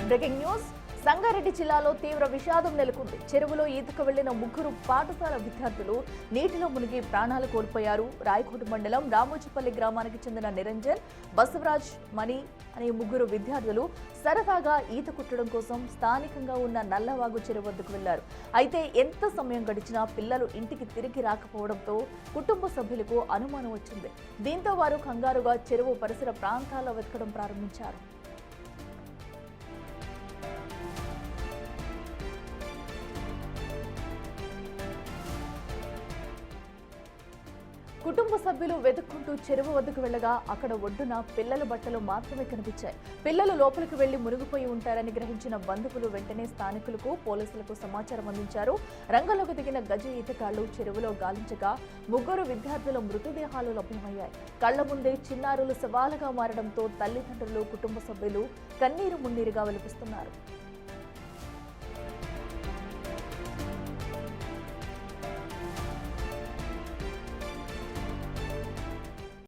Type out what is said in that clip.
Breaking news. Sangareddy జిల్లాలో తీవ్ర విషాదం నెలకొంది. చెరువులో ఈతకు వెళ్లిన ముగ్గురు పాఠశాల విద్యార్థులు నీటిలో మునిగి ప్రాణాలు కోల్పోయారు. రాయకోట మండలం రామోజీపల్లి గ్రామానికి చెందిన నిరంజన్, బసవరాజ్, మణి అనే ముగ్గురు విద్యార్థులు సరదాగా ఈత కొట్టడం కోసం స్థానికంగా ఉన్న నల్లవాగు చెరువు వద్దకు వెళ్లారు. అయితే ఎంత సమయం గడిచినా పిల్లలు ఇంటికి తిరిగి రాకపోవడంతో కుటుంబ సభ్యులకు అనుమానం వచ్చింది. దీంతో వారు కంగారుగా చెరువు పరిసర ప్రాంతాల్లో వెతకడం ప్రారంభించారు. కుటుంబ సభ్యులు వెతుక్కుంటూ చెరువు వద్దకు వెళ్లగా అక్కడ ఒడ్డున పిల్లల బట్టలు మాత్రమే కనిపించాయి. పిల్లలు లోపలికి వెళ్లి మునిగిపోయి ఉంటారని గ్రహించిన బంధువులు వెంటనే స్థానికులకు, పోలీసులకు సమాచారం అందించారు. రంగంలోకి దిగిన గజ ఈతగాళ్లు చెరువులో గాలించగా ముగ్గురు విద్యార్థుల మృతదేహాలు లభ్యమయ్యాయి. కళ్ల ముందే చిన్నారులు సవాలుగా మారడంతో తల్లిదండ్రులు, కుటుంబ సభ్యులు కన్నీరు మున్నీరుగా విలపిస్తున్నారు.